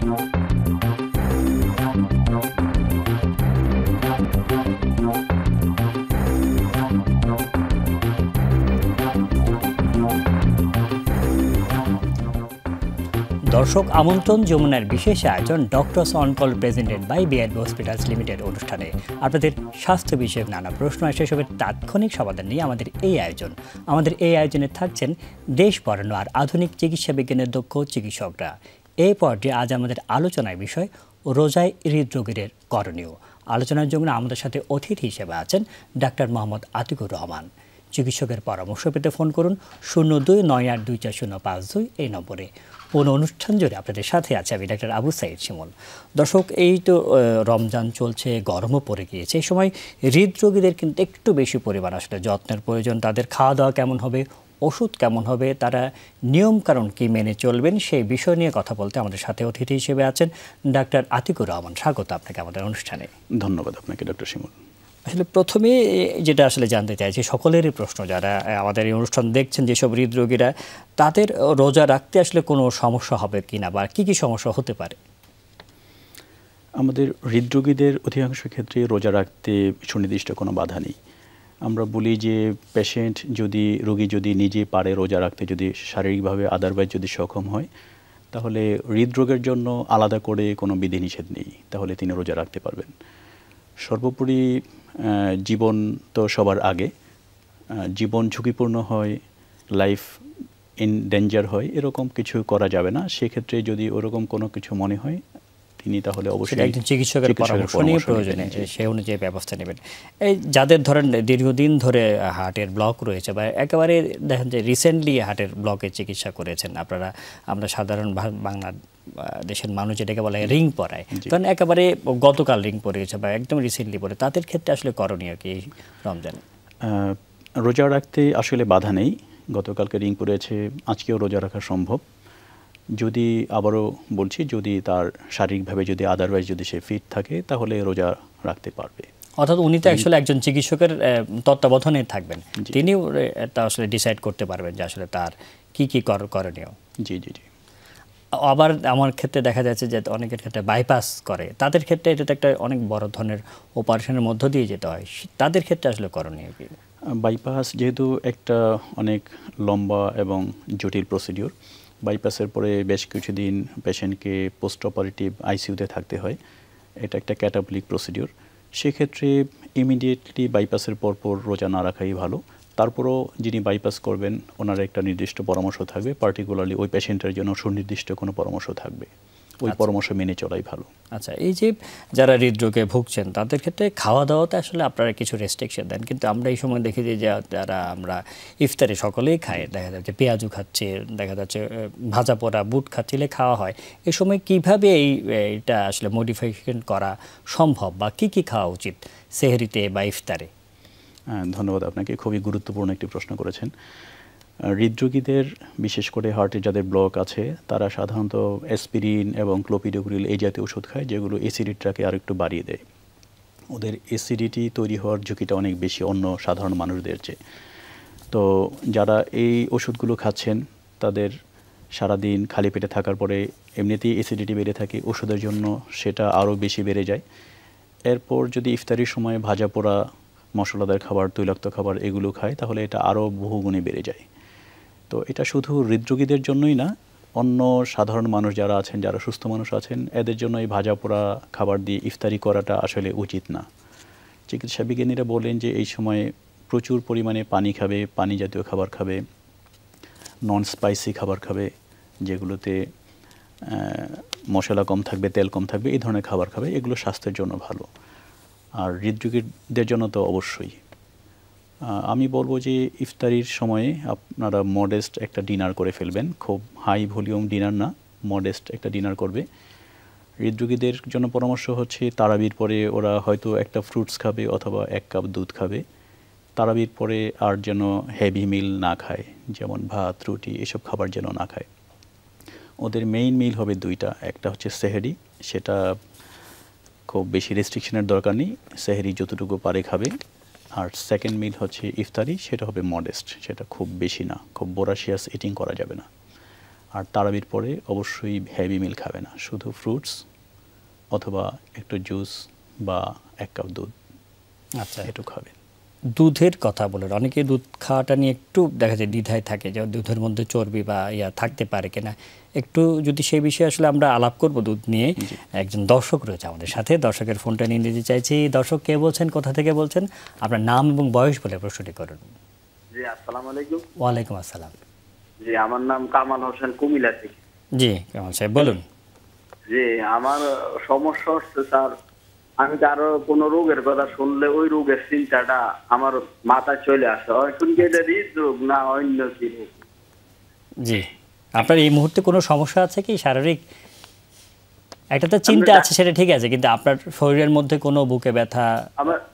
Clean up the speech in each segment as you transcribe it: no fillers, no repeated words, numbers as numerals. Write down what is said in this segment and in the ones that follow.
দর্শক আমন্ত্রণ যমুনার বিশেষ আয়োজন doctors on call presented by BRB hospitals limited অনুষ্ঠানে আপনাদের স্বাস্থ্য বিষয়ক নানা প্রশ্ন আর সেসবের তাৎক্ষণিক সমাধান নিয়ে আমাদের এই আয়োজন। আমাদের এই আয়োজনে থাকছেন দেশ বরেণ্য আর আধুনিক চিকিৎসা বিজ্ঞানের দক্ষ চিকিৎসকরা। এই পর্যায়ে আজ আমাদের আলোচনার বিষয় রোজায় হৃদরোগীদের করণীয়। আলোচনার জন্য আমাদের সাথে অতিথি হিসেবে আছেন ডাক্তার মোহাম্মদ আতিকুর রহমান। চিকিৎসকের পরামর্শ পেতে ফোন করুন 0298240552 এই নম্বরে। পুরো অনুষ্ঠান জুড়ে আপনাদের সাথে আছে আমি ডাক্তার আবু সাইদ শিমুল। দর্শক, এই তো রমজান চলছে, গরমও পড়ে গিয়েছে। এই সময় হৃদরোগীদের কিন্তু একটু বেশি পরিমাণ আসলে যত্নের প্রয়োজন। তাদের খাওয়া দাওয়া কেমন হবে, ওষুধ কেমন হবে, তারা নিয়মকানুন কী মেনে চলবেন, সেই বিষয় নিয়ে কথা বলতে আমাদের সাথে অতিথি হিসেবে আছেন ডাক্তার আতিকুর রহমান। স্বাগত আপনাকে আমাদের অনুষ্ঠানে। ধন্যবাদ আপনাকে ডক্টর শিমুল। আসলে প্রথমে যেটা আসলে জানতে চাইছি, সকলেরই প্রশ্ন, যারা আমাদের এই অনুষ্ঠান দেখছেন, যেসব হৃদরোগীরা, তাদের রোজা রাখতে আসলে কোনো সমস্যা হবে কিনা বা কী কী সমস্যা হতে পারে? আমাদের হৃদরোগীদের অধিকাংশ ক্ষেত্রে রোজা রাখতে সুনির্দিষ্ট কোনো বাধা নেই। আমরা বলি যে রোগী যদি নিজে পারে রোজা রাখতে, যদি শারীরিকভাবে আদারওয়াইজ যদি সক্ষম হয়, তাহলে হৃদরোগের জন্য আলাদা করে কোনো বিধিনিষেধ নেই, তাহলে তিনি রোজা রাখতে পারবেন। সর্বোপরি জীবন তো সবার আগে, জীবন ঝুঁকিপূর্ণ হয়, লাইফ ইন ডেঞ্জার হয়, এরকম কিছু করা যাবে না। সেক্ষেত্রে যদি ওরকম কোনো কিছু মনে হয়, তিনি তাহলে অবশ্যই একজন চিকিৎসকের পরামর্শ নিয়ে প্রয়োজনে সে অনুযায়ী ব্যবস্থা নেবেন। এই যাদের ধরেন দীর্ঘদিন ধরে হার্টের ব্লক রয়েছে বা একেবারে দেখেন যে রিসেন্টলি হার্টের ব্লকের চিকিৎসা করেছেন আপনারা, আমরা সাধারণ দেশের মানুষ যেটাকে বলে রিং পরায়, কারণ একেবারে গতকাল রিং পড়েছে বা একদম রিসেন্টলি পড়ে, তাদের ক্ষেত্রে আসলে করণীয় কি রমজানে? রোজা রাখতে আসলে বাধা নেই। গতকালকে রিং পড়েছে, আজকেও রোজা রাখা সম্ভব। যদি আবারও বলছি, যদি তার শারীরিকভাবে যদি আদারওয়াইজ যদি সে ফিট থাকে, তাহলে রোজা রাখতে পারবে। অর্থাৎ উনি তো আসলে একজন চিকিৎসকের তত্ত্বাবধানে থাকবেন, তিনি এটা আসলে ডিসাইড করতে পারবেন যে আসলে তার কি কি করণীয়। জি জি জি। আবার আমার ক্ষেত্রে দেখা যাচ্ছে যে অনেকের ক্ষেত্রে বাইপাস করে, তাদের ক্ষেত্রে এটা তো একটা অনেক বড় ধরনের অপারেশনের মধ্য দিয়ে যেতে হয়, তাদের ক্ষেত্রে আসলে করণীয় কি? বাইপাস যেহেতু একটা অনেক লম্বা এবং জটিল প্রসিডিওর, বাইপাসের পরে বেশ কিছুদিন পেশেন্টকে পোস্ট অপারেটিভ আইসিইউতে থাকতে হয়। এটা একটা ক্যাটাবলিক প্রসিডিওর। সেক্ষেত্রে ইমিডিয়েটলি বাইপাসের পরপর রোজা না রাখাই ভালো। তারপরও যিনি বাইপাস করবেন, ওনার একটা নির্দিষ্ট পরামর্শ থাকবে, পার্টিকুলারলি ওই পেশেন্টের জন্য সুনির্দিষ্ট কোনো পরামর্শ থাকবে, ওই পরামর্শ মেনে চলাই ভালো। আচ্ছা, এই যে যারা হৃদরোগে ভুগছেন তাদের ক্ষেত্রে খাওয়া দাওয়াতে আসলে আপনারা কিছু রেস্ট্রিকশন দেন, কিন্তু আমরা এই সময় দেখি যে যারা আমরা ইফতারে সকলেই খাই, দেখা যাচ্ছে পেঁয়াজু খাচ্ছে, দেখা যাচ্ছে ভাজা পোড়া বুট খাচ্ছিলে খাওয়া হয়। এই সময় কিভাবে এইটা আসলে মডিফিকেশন করা সম্ভব বা কি কি খাওয়া উচিত সেহরিতে বা ইফতারে? ধন্যবাদ আপনাকে, খুবই গুরুত্বপূর্ণ একটি প্রশ্ন করেছেন। হৃদরোগীদের, বিশেষ করে হার্টের যাদের ব্লক আছে, তারা সাধারণত অ্যাসপিরিন এবং ক্লোপিডোগ্রিল এই জাতীয় ওষুধ খায়, যেগুলো অ্যাসিডিটিটাকে আর একটু বাড়িয়ে দেয়। ওদের অ্যাসিডিটি তৈরি হওয়ার ঝুঁকিটা অনেক বেশি অন্য সাধারণ মানুষদের চেয়ে। তো যারা এই ওষুধগুলো খাচ্ছেন, তাদের সারাদিন খালি পেটে থাকার পরে এমনিতেই অ্যাসিডিটি বেড়ে থাকে, ওষুধের জন্য সেটা আরও বেশি বেড়ে যায়। এরপর যদি ইফতারির সময় ভাজা পোড়া, মশলাদার খাবার, তৈলাক্ত খাবার এগুলো খায়, তাহলে এটা আরও বহুগুণে বেড়ে যায়। তো এটা শুধু হৃদরোগীদের জন্যই না, অন্য সাধারণ মানুষ যারা আছেন, যারা সুস্থ মানুষ আছেন, এদের জন্য এই ভাজা পোড়া খাবার দিয়ে ইফতারি করাটা আসলে উচিত না। চিকিৎসা বিজ্ঞানীরা বলেন যে এই সময়ে প্রচুর পরিমাণে পানি খাবে, পানি জাতীয় খাবার খাবে, নন স্পাইসি খাবার খাবে, যেগুলোতে মশলা কম থাকবে, তেল কম থাকবে, এই ধরনের খাবার খাবে। এগুলো স্বাস্থ্যের জন্য ভালো, আর হৃদরোগীদের জন্য তো অবশ্যই। আমি বলবো যে ইফতারির সময়ে আপনারা মডেস্ট একটা ডিনার করে ফেলবেন, খুব হাই ভলিউম ডিনার না, মডেস্ট একটা ডিনার করবে। হৃদরোগীদের জন্য পরামর্শ হচ্ছে তারাবির পরে ওরা হয়তো একটা ফ্রুটস খাবে অথবা 1 কাপ দুধ খাবে। তারাবির পরে আর যেন হেভি মিল না খায়, যেমন ভাত, রুটি, এসব খাবার যেন না খায়। ওদের মেইন মিল হবে 2টা, একটা হচ্ছে সেহরি, সেটা খুব বেশি রেস্ট্রিকশনের দরকার নেই, সেহরি যতটুকু পারে খাবে। আর সেকেন্ড মিল হচ্ছে ইফতারি, সেটা হবে মডেস্ট, সেটা খুব বেশি না, খুব বোরাশিয়াস ইটিং করা যাবে না। আর তারাবির পরে অবশ্যই হেভি মিল খাবে না, শুধু ফ্রুটস অথবা একটু জুস বা 1 কাপ দুধ, আচ্ছা, একটু খাবে। দুধের কথা বলেন, অনেকে দুধ খাওয়াটা নিয়ে একটু দেখা যায় দ্বিধায় থাকে যে দুধের মধ্যে চর্বি বা থাকতে পারে কিনা, একটু যদি সেই বিষয়ে আসলে আমরা আলাপ করব দুধ নিয়ে। একজন দর্শক রয়েছে আমাদের সাথে, দর্শকের ফোনটা নিয়ে নিতে চাইছি। দর্শক কে বলছেন, কোথা থেকে বলছেন, আপনার নাম এবং বয়স বলে প্রশ্নটি করুন। জি, আসসালামু আলাইকুম। ওয়ালাইকুম আসসালাম। জি, আমার নাম কামাল হোসেন, কুমিল্লা থেকে। জি কামাল সাহেব বলুন। জি, আমার সমস্যা হচ্ছে স্যার, আমি কারো কোনো রোগের কথা শুনলে ওই রোগের চিন্তাটা আমার মাথায় চলে আসে, এখন কি এটা হৃদরোগ না অন্য কি রোগ? জি, আপনার এই মুহূর্তে কোনো সমস্যা আছে কি শারীরিক? একটা তো চিন্তা আছে, সেটা ঠিক আছে, কিন্তু আপনার শরীরের মধ্যে কোনো বুকে ব্যথা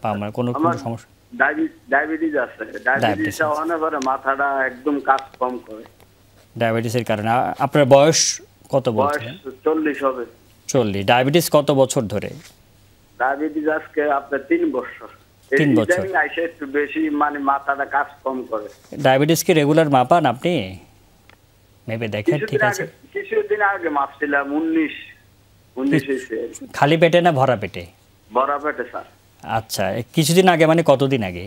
বা আমার কোনো সমস্যা? ডায়াবেটিস আছে, ডায়াবেটিসটা অনেক করে মাথাটা একদম কাজ কম করে। ডায়াবেটিসের কারণে আপনার বয়স কত? বয়স 40 হবে। 40। ডায়াবেটিস কত বছর ধরে? ডায়াবেটিস আজকে আপনার 3 বছর। 3 বছর আইসে একটু বেশি, মানে মাথাটা কাজ কম করে। ডায়াবেটিস কি রেগুলার মাপান আপনি? মেপে দেখেন? ঠিক আছে, কিছুদিন আগে মাপছিলাম 19 হয়েছে। খালি পেটে না ভরা পেটে? ভরা পেটে স্যার। আচ্ছা, কিছুদিন আগে মানে কতদিন আগে?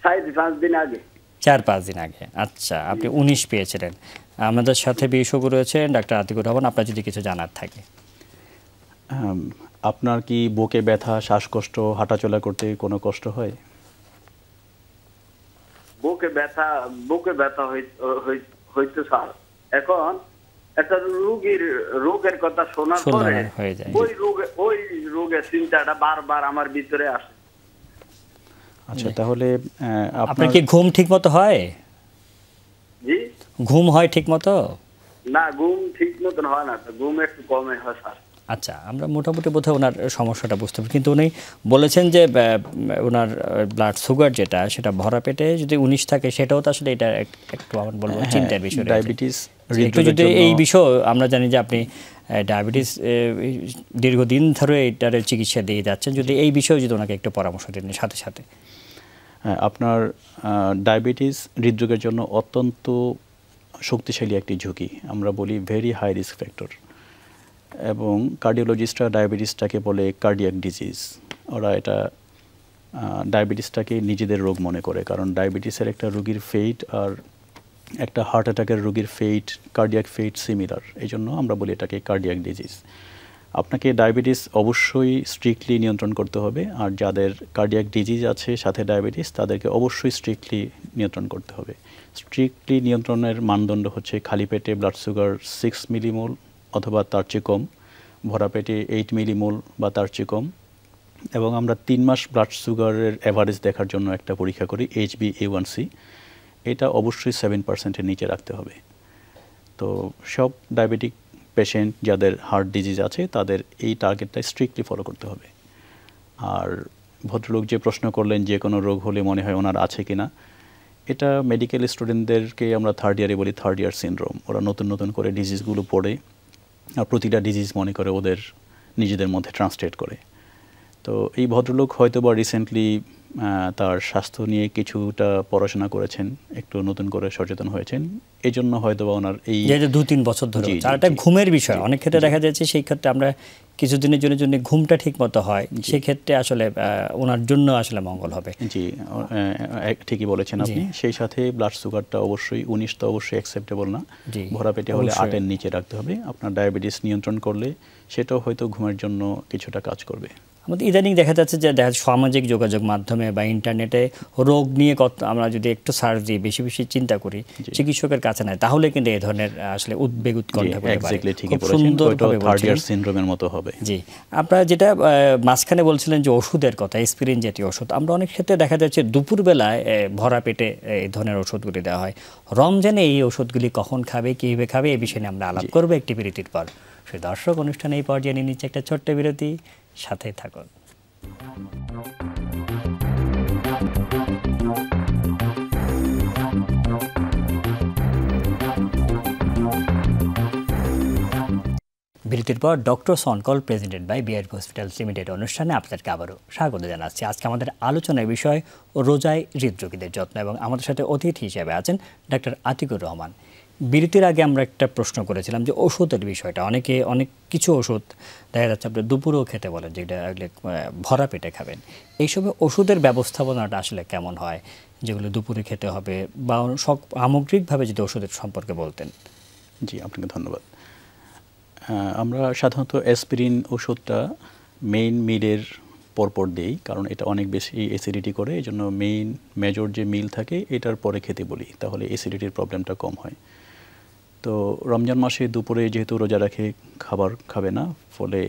4-5 দিন আগে। 4-5 দিন আগে। আচ্ছা, আপনি 19 পেয়েছিলেন। আমাদের সাথে বিশেষজ্ঞ রয়েছে ডাক্তার আতিকুর রহমান, আপনার যদি কিছু জানার থাকে। আপনার কি বুকে ব্যথা, শ্বাসকষ্ট, হাঁটাচলা করতে কোনো কষ্ট হয়? বুকে ব্যথা হইতো স্যার। এখন একটা রোগের কথা শোনার পরে ওই রোগের চিন্তাটা বারবার আমার ভিতরে আসে। আচ্ছা, তাহলে আপনার কি ঘুম ঠিক মতো হয়? জি, ঘুম হয় ঠিক মতো? না, ঘুম ঠিক মতন হয় না, ঘুম একটু কমে হয় স্যার। আচ্ছা, আমরা মোটামুটি বোধহয় ওনার সমস্যাটা বুঝতে পারি, কিন্তু উনি বলেছেন যে ওনার ব্লাড সুগার যেটা, সেটা ভরা পেটে যদি 19 থাকে, সেটাও তো আসলে এটা একটু আমার বলবো চিন্তার বিষয়। ডায়াবেটিস একটু যদি এই বিষয়, আমরা জানি যে আপনি ডায়াবেটিস দীর্ঘদিন ধরে এটার চিকিৎসা দিয়ে যাচ্ছেন, যদি এই বিষয়ে যদি ওনাকে একটু পরামর্শ দিন সাথে সাথে। হ্যাঁ, আপনার ডায়াবেটিস হৃদরোগের জন্য অত্যন্ত শক্তিশালী একটি ঝুঁকি, আমরা বলি ভেরি হাই রিস্ক ফ্যাক্টর। এবং কার্ডিওলজিস্টরা ডায়াবেটিসটাকে বলে কার্ডিয়াক ডিজিজ। ওরা এটা ডায়াবেটিসটাকে নিজেদের রোগ মনে করে, কারণ ডায়াবেটিসের একটা রোগীর ফেট আর একটা হার্ট অ্যাটাকের রোগীর ফেট, কার্ডিয়াক ফেট সিমিলার, এই জন্য আমরা বলি এটাকে কার্ডিয়াক ডিজিজ। আপনাকে ডায়াবেটিস অবশ্যই স্ট্রিক্টলি নিয়ন্ত্রণ করতে হবে, আর যাদের কার্ডিয়াক ডিজিজ আছে সাথে ডায়াবেটিস, তাদেরকে অবশ্যই স্ট্রিক্টলি নিয়ন্ত্রণ করতে হবে। স্ট্রিক্টলি নিয়ন্ত্রণের মানদণ্ড হচ্ছে খালি পেটে ব্লাড সুগার 6 মিলিমোল অথবা তার চেয়ে কম, ভরা পেটে 8 মিলিমোল বা তার চেয়ে কম, এবং আমরা 3 মাস ব্লাড সুগারের অ্যাভারেজ দেখার জন্য একটা পরীক্ষা করি HbA1c, এটা অবশ্যই 7%-এর নিচে রাখতে হবে। তো সব ডায়াবেটিক পেশেন্ট যাদের হার্ট ডিজিজ আছে তাদের এই টার্গেটটা স্ট্রিক্টলি ফলো করতে হবে। আর ভদ্রলোক যে প্রশ্ন করলেন যে কোনো রোগ হলে মনে হয় ওনার আছে কিনা, এটা মেডিকেল স্টুডেন্টদেরকে আমরা থার্ড ইয়ারে বলি থার্ড ইয়ার সিনড্রোম। ওরা নতুন নতুন করে ডিজিজগুলো পড়ে আর প্রতিটা ডিজিজ মনে করে ওদের নিজেদের মধ্যে ট্রান্সলেট করে। তো এই ভদ্রলোক হয়তো বা রিসেন্টলি তার স্বাস্থ্য নিয়ে কিছুটা পড়াশোনা করেছেন, একটু নতুন করে সচেতন হয়েছেন, এই জন্য হয়তো বা ওনার এই 2-3 বছর ধরে। আর একটা ঘুমের বিষয়, অনেক ক্ষেত্রে দেখা যাচ্ছে সেই ক্ষেত্রে আমরা কিছুদিনের জন্য ঘুমটা ঠিক মতো হয়, সেই ক্ষেত্রে আসলে ওনার জন্য আসলে মঙ্গল হবে। জি, ঠিকই বলেছেন আপনি। সেই সাথে ব্লাড সুগারটা অবশ্যই 19 তো অবশ্যই অ্যাকসেপ্টেবল না, ভরা পেটে হলে 8-এর নিচে রাখতে হবে। আপনার ডায়াবেটিস নিয়ন্ত্রণ করলে সেটাও হয়তো ঘুমের জন্য কিছুটা কাজ করবে। আমাদের ইদানিং দেখা যাচ্ছে যে সামাজিক যোগাযোগ মাধ্যমে বা ইন্টারনেটে রোগ নিয়ে আমরা যদি একটু সার্চ দিই, বেশি বেশি চিন্তা করি, চিকিৎসকের কাছে নাই, তাহলে কিন্তু এই ধরনের আসলে উদ্বেগ উৎকণ্ঠা করতে পারে। খুব সুন্দরভাবে থার্ড ইয়ার সিনড্রোমের মতো হবে। জি, আপনারা যেটা মাঝখানে বলছিলেন যে ওষুধের কথা, এসপিরিন জাতীয় ওষুধ, আমরা অনেক ক্ষেত্রে দেখা যাচ্ছে দুপুরবেলায় ভরা পেটে এই ধরনের ওষুধগুলি দেওয়া হয়। রমজানে এই ওষুধগুলি কখন খাবে, কীভাবে খাবে, এই বিষয়ে নিয়ে আমরা আলাপ করবো একটি বিরতির পর। সেই দর্শক, অনুষ্ঠানে এই পর্যায়ে নিয়ে নিচ্ছে একটা ছোট্ট বিরতি, সাথে থাকুন। বিরতির পর doctors on call presented by BR hospitals limited অনুষ্ঠানে আপনাদেরকে আবারও স্বাগত জানাচ্ছি। আজকে আমাদের আলোচনার বিষয় রোজায় হৃদরোগীদের যত্ন, এবং আমাদের সাথে অতিথি হিসেবে আছেন ডাক্তার আতিকুর রহমান। বিরতির আগে আমরা একটা প্রশ্ন করেছিলাম যে ওষুধের বিষয়টা, অনেক কিছু ওষুধ দেখা যাচ্ছে আপনি দুপুরেও খেতে বলেন, যেটা ভরা পেটে খাবেন। এই সময় ওষুধের ব্যবস্থাপনাটা আসলে কেমন হয়, যেগুলো দুপুরে খেতে হবে, বা সামগ্রিকভাবে যদি ওষুধের সম্পর্কে বলতেন। জি, আপনাকে ধন্যবাদ। আমরা সাধারণত অ্যাসপিরিন ওষুধটা মেইন মিলের পরপর দিই, কারণ এটা অনেক বেশি অ্যাসিডিটি করে। এই জন্য মেজর যে মিল থাকে এটার পরে খেতে বলি, তাহলে অ্যাসিডিটির প্রবলেমটা কম হয়। তো রমজান মাসে দুপুরে যেহেতু রোজা রাখে খাবার খাবে না, ফলে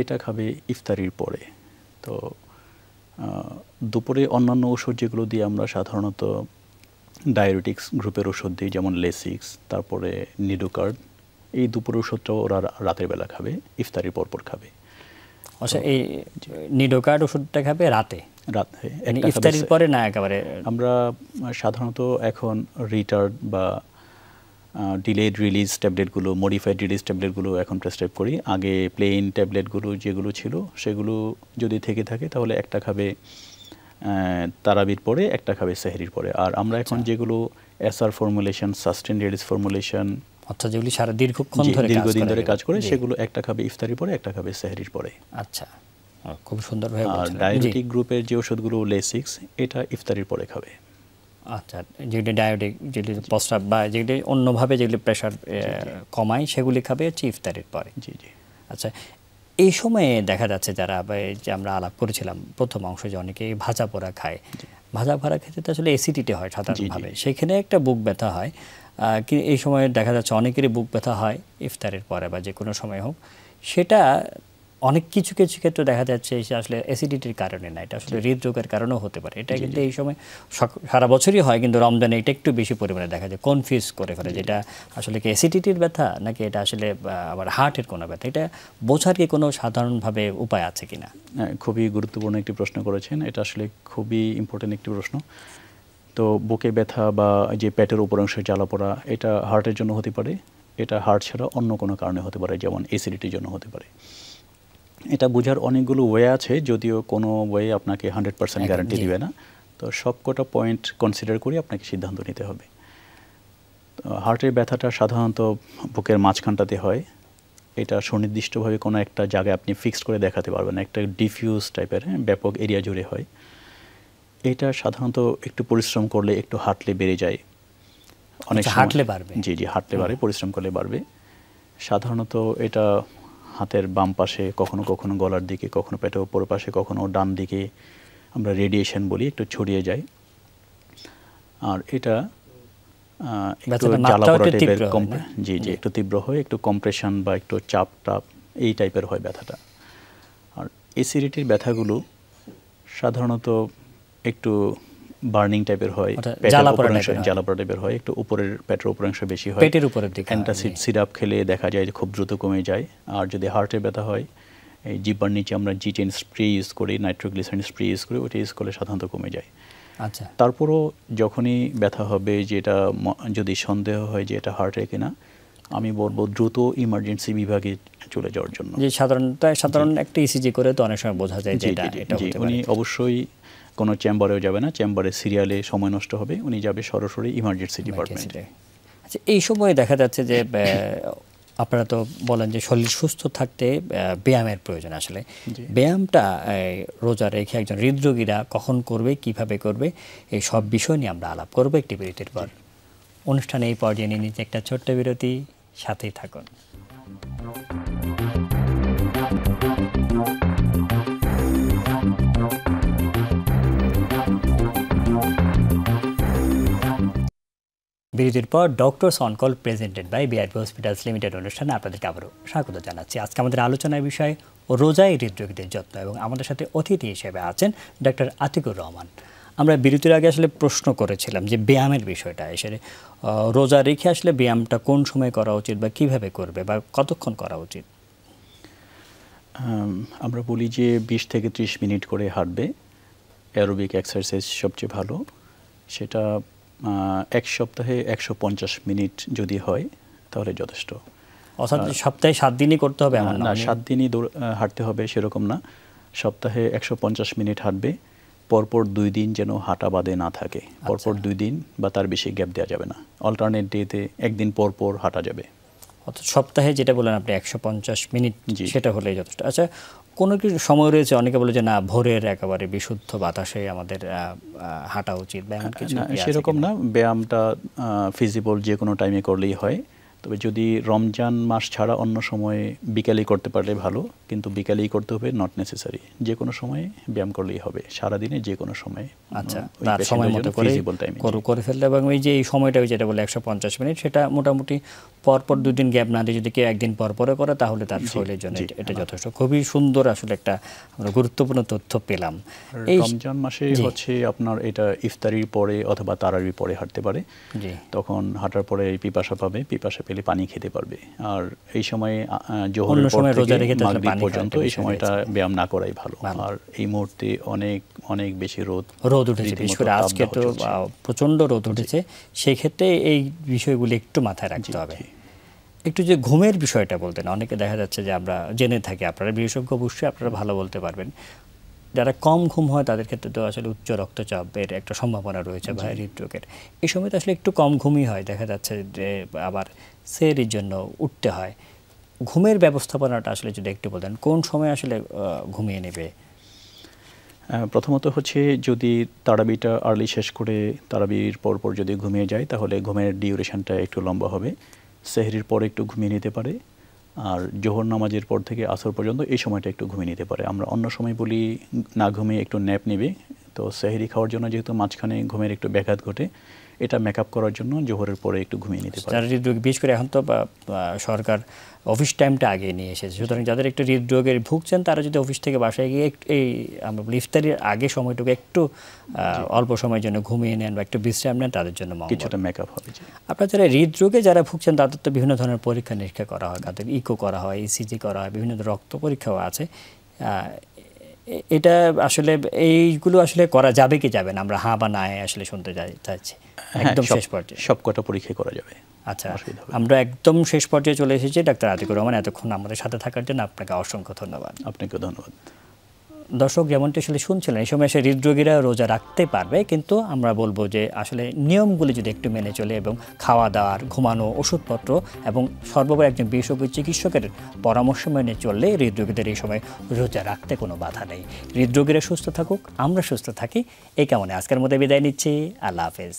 এটা খাবে ইফতারির পরে। তো দুপুরে অন্যান্য ওষুধ যেগুলো দিয়ে আমরা সাধারণত ডায়াবেটিক্স গ্রুপের ওষুধ দিই, যেমন লেসিক্স, তারপরে নিডোকার্ড, এই দুপুরের ওষুধটাও ওরা রাতের বেলা খাবে, ইফতারির পরপর খাবে। আচ্ছা, এই নিডোকার্ড ওষুধটা খাবে রাতে? রাতে, ইফতারির পরে না একেবারে? আমরা সাধারণত এখন রিটার্ড বা ডিলেড রিলিজ ট্যাবলেটগুলো, মডিফাইড রিলিজ ট্যাবলেটগুলো এখন প্রেসক্রাইব করি। আগে প্লেন ট্যাবলেটগুলো যেগুলো ছিল সেগুলো যদি থেকে থাকে তাহলে একটা খাবে তারাবির পরে, একটা খাবে সেহরির পরে। আর আমরা এখন যেগুলো SR formulation, sustain release formulation, অর্থাৎ যেগুলি সারা দীর্ঘদিন ধরে কাজ করে, সেগুলো একটা খাবে ইফতারির পরে, একটা খাবে সেহরির পরে। আচ্ছা, খুব সুন্দরভাবে আর বলছেন। ডায়াবেটিক গ্রুপের যে ওষুধগুলো লেসিক্স, এটা ইফতারির পরে খাবে। আচ্ছা, যেগুলি ডায়াবেটিক, যেগুলি প্রস্রাব বা যেগুলি অন্যভাবে যেগুলি প্রেশার কমায়, সেগুলি খাবে হচ্ছে ইফতারির পরে। জি জি। আচ্ছা, এই সময়ে দেখা যাচ্ছে যারা, যে আমরা আলাপ করেছিলাম প্রথম অংশে, যে অনেকে ভাজা পোড়া খায়। ভাজা পোড়া খেতে তো আসলে অ্যাসিডিটি হয় সাধারণভাবে, সেখানে একটা বুক ব্যথা হয়। এই সময়ে দেখা যাচ্ছে অনেকেরই বুক ব্যথা হয় ইফতারের পরে বা যে কোনো সময় হোক। সেটা অনেক কিছু ক্ষেত্রে দেখা যাচ্ছে আসলে অ্যাসিডিটির কারণে না, এটা আসলে হৃদরোগের কারণেও হতে পারে। এটা কিন্তু এই সময় সারা বছরই হয়, কিন্তু রমজানে এটা একটু বেশি পরিমাণে দেখা যায়, কনফিউজ করে ফেলে যেটা আসলে কি অ্যাসিডিটির ব্যথা নাকি এটা আসলে আবার হার্টের কোনো ব্যথা। এটা বোঝার কি কোনো সাধারণভাবে উপায় আছে কিনা? খুবই গুরুত্বপূর্ণ একটি প্রশ্ন করেছেন, এটা আসলে খুবই ইম্পর্টেন্ট একটি প্রশ্ন। তো বুকে ব্যথা বা যে পেটের উপরাংশে জ্বালা পোড়া, এটা হার্টের জন্য হতে পারে। এটা হার্ট ছাড়া অন্য কোনো কারণে হতে পারে, যেমন অ্যাসিডিটির জন্য হতে পারে। এটা বোঝার অনেকগুলো ওয়ে আছে, যদিও কোনো ওয়ে আপনাকে 100% গ্যারান্টি দিবে না। তো সবকটা পয়েন্ট কনসিডার করে আপনাকে সিদ্ধান্ত নিতে হবে। হার্টের ব্যথাটা সাধারণত বুকের মাঝখানটাতে হয়। এটা সুনির্দিষ্টভাবে কোনো একটা জায়গায় আপনি ফিক্সড করে দেখাতে পারবেন না, একটা ডিফিউজ টাইপের, ব্যাপক এরিয়া জুড়ে হয়। এটা সাধারণত একটু পরিশ্রম করলে, একটু হাঁটলে বেড়ে যায়। অনেক হাঁটলে বাড়বে? জি জি, হাঁটলে বাড়বে, পরিশ্রম করলে বাড়বে। সাধারণত এটা হাতের বাম পাশে, কখনো কখনো গলার দিকে, কখনো পেটের উপর পাশে, কখনো ডান দিকে, আমরা রেডিয়েশন বলি, একটু ছড়িয়ে যায়। আর এটা একটু জ্বালাপোড়া টাইপের, জি জি, একটু তীব্র হয়, একটু কম্প্রেশন বা একটু চাপ এই টাইপের হয় ব্যথাটা। আর অ্যাসিডিটির ব্যথাগুলো সাধারণত একটু বার্নিং টাইপের হয়, জ্বালাপোড়া টাইপের হয়, একটু উপরের পেটের উপরাংশ বেশি হয়, পেটের উপরের দিকে। অ্যান্টাসিড সিরাপ খেলে দেখা যায় যে খুব দ্রুত কমে যায়। আর যদি হার্টের ব্যথা হয়, এই জিহ্বার নিচে আমরা G10 স্প্রে ইউজ করি, নাইট্রোগ্লিসারিন স্প্রে ইউজ করি, ওটা ইউজ করলে সাধারণত কমে যায়। আচ্ছা, তারপরও যখনই ব্যথা হবে, যেটা যদি সন্দেহ হয় যে এটা হার্টের কিনা, আমি বলবো দ্রুত ইমার্জেন্সি বিভাগে চলে যাওয়ার জন্য। যে সাধারণ একটা ইসিজি করে তো অনেক সময় বোঝা যায় যে এটা হতে পারে। উনি অবশ্যই কোনো চেম্বারেও যাবে না, চেম্বারে সিরিয়ালে সময় নষ্ট হবে, উনি যাবে সরাসরি ইমার্জেন্সি ডিপার্টমেন্টে। আচ্ছা, এই সময় দেখা যাচ্ছে যে আপনারা তো বলেন যে শরীর সুস্থ থাকতে ব্যায়ামের প্রয়োজন। আসলে ব্যায়ামটা রোজা রেখে একজন হৃদরোগীরা কখন করবে, কিভাবে করবে, এই সব বিষয় নিয়ে আমরা আলাপ করবো একটি বিরতির পর। অনুষ্ঠানে এই পর্যায়ে নিয়ে নিচ্ছে একটা ছোট্ট বিরতি, সাথেই থাকুন। বিরতির পর doctors on call presented by BRB hospitals limited অনুষ্ঠানে আপনাদেরকে আবারও স্বাগত জানাচ্ছি। আজকে আমাদের আলোচনার বিষয় রোজায় হৃদরোগীদের যত্ন, এবং আমাদের সাথে অতিথি হিসেবে আছেন ডক্টর আতিকুর রহমান। আমরা বিরতির আগে আসলে প্রশ্ন করেছিলাম যে ব্যায়ামের বিষয়টা, এসে রোজা রেখে আসলে ব্যায়ামটা কোন সময় করা উচিত বা কিভাবে করবে বা কতক্ষণ করা উচিত? আমরা বলি যে 20 থেকে 30 মিনিট করে হাঁটবে, অ্যারোবিক এক্সারসাইজ সবচেয়ে ভালো। সেটা এক সপ্তাহে 150 মিনিট যদি হয় তাহলে যথেষ্ট। অর্থাৎ সপ্তাহে 7 দিনই করতে হবে এমন না? 7 দিনই হাঁটতে হবে সেরকম না। সপ্তাহে 150 মিনিট হাঁটবে, পরপর 2 দিন যেন হাঁটা বাদে না থাকে, পরপর 2 দিন বা তার বেশি গ্যাপ দেওয়া যাবে না। অল্টারনেট ডেতে একদিন পরপর হাঁটা যাবে। অর্থাৎ সপ্তাহে যেটা বলেন আপনি 150 মিনিট, সেটা হলেই যথেষ্ট। আচ্ছা, কোনো কি সময় রয়েছে, অনেকে বলে যে না ভোরের একেবারে বিশুদ্ধ বাতাসে আমাদের হাঁটা উচিত বা এমন কিছু? না, সেরকম না। ব্যায়ামটা ফিজিবল যে কোনো টাইমে করলেই হয়। তবে যদি রমজান মাস ছাড়া অন্য সময়ে বিকালেই করতে পারলে ভালো, কিন্তু বিকালেই করতে হবে, নট নেসেসারি। যে কোনো সময়ে ব্যায়াম করলেই হবে, সারাদিনে যে কোনো সময়ে। আচ্ছা, তার সময় মতো করে ফেললে, এবং এই যে এই সময়টা যেটা বলে 150 মিনিট, সেটা মোটামুটি পরপর 2 দিন গ্যাপ না দিয়ে যদি কেউ একদিন পর পরে করে তাহলে তার শরীরের জন্য এটা যথেষ্ট। খুবই সুন্দর আসলে একটা আমরা গুরুত্বপূর্ণ তথ্য পেলাম। এই রমজান মাসে হচ্ছে আপনার এটা ইফতারির পরে অথবা তারাবির পরে হাঁটতে পারে। তখন হাঁটার পরে পিপাসা পাবে, পিপাসা পেলে পানি খেতে পারবে। আর এই সময়ে জোহরের পর থেকে মাগরিব পর্যন্ত এই সময়টা ব্যায়াম না করাই ভালো। আর এই মুহূর্তে অনেক অনেক বেশি রোদ উঠেছে, বিশেষ করে আজকে তো প্রচণ্ড রোদ উঠেছে। সেই ক্ষেত্রে এই বিষয়গুলি একটু মাথায় রাখতে হবে। একটু যে ঘুমের বিষয়টা বলতেন, অনেকে দেখা যাচ্ছে যে আমরা জেনে থাকি, আপনারা বিশেষজ্ঞ অবশ্যই আপনারা ভালো বলতে পারবেন, যারা কম ঘুম হয় তাদের ক্ষেত্রে তো আসলে উচ্চ রক্তচাপের একটা সম্ভাবনা রয়েছে বা হৃদরোগের। এই সময় তো আসলে একটু কম ঘুমই হয়, দেখা যাচ্ছে যে আবার সেহরির জন্য উঠতে হয়। ঘুমের ব্যবস্থাপনাটা আসলে যদি একটু বলতেন, কোন সময় আসলে ঘুমিয়ে নেবে? প্রথমত হচ্ছে যদি তারাবিটা আর্লি শেষ করে তারাবির পরপর যদি ঘুমিয়ে যায় তাহলে ঘুমের ডিউরেশনটা একটু লম্বা হবে। সেহরির পরে একটু ঘুমিয়ে নিতে পারে, আর জোহর নামাজের পর থেকে আসর পর্যন্ত এই সময়টা একটু ঘুমিয়ে নিতে পারে। আমরা অন্য সময় বলি না ঘুমিয়ে একটু ন্যাপ নেবে, তো সেহরি খাওয়ার জন্য যেহেতু মাঝখানে ঘুমের একটু ব্যাঘাত ঘটে, এটা মেকআপ করার জন্য জোহরের পরে একটু ঘুমিয়ে নিতে পারে। বিশেষ করে এখন তো সরকার অফিস টাইমটা আগে নিয়ে এসেছে, সুতরাং যাদের একটু হৃদরোগের ভুগছেন তারা যদি অফিস থেকে বাসায় গিয়ে এই আমরা ইফতারির আগে সময়টুকু একটু অল্প সময়ের জন্য ঘুমিয়ে নেন বা একটু বিশ্রাম নেন, তাদের জন্য কিছুটা মেকআপ হবে। আপনার যারা হৃদরোগে যারা ভুগছেন তাদের তো বিভিন্ন ধরনের পরীক্ষা নিরীক্ষা করা হয়, তাদের ইকো করা হয়, ইসিজি করা হয়, বিভিন্ন রক্ত পরীক্ষাও আছে। এটা আসলে এইগুলো আসলে করা যাবে কি যাবে না, আমরা হ্যাঁ বা না আসলে শুনতে চাইছি। একদম শেষ পর্যায়ে সবকটা পরীক্ষা করা যাবে। আচ্ছা, আমরা একদম শেষ পর্যায়ে চলে এসেছি। ডাক্তার আতিকুর রহমান, এতক্ষণ আমাদের সাথে থাকার জন্য আপনাকে অসংখ্য ধন্যবাদ। আপনাকে ধন্যবাদ। দর্শক যেমনটি আসলে শুনছিলেন, এই সময় এসে হৃদরোগীরা রোজা রাখতে পারবে, কিন্তু আমরা বলবো যে আসলে নিয়মগুলি যদি একটু মেনে চলে এবং খাওয়া দাওয়ার, ঘুমানো, ওষুধপত্র এবং সর্বোপরি একজন বিশেষজ্ঞ চিকিৎসকের পরামর্শ মেনে চললে হৃদরোগীদের এই সময় রোজা রাখতে কোনো বাধা নেই। হৃদরোগীরা সুস্থ থাকুক, আমরা সুস্থ থাকি, এই কামনে আজকের মধ্যে বিদায় নিচ্ছি। আল্লাহ হাফেজ।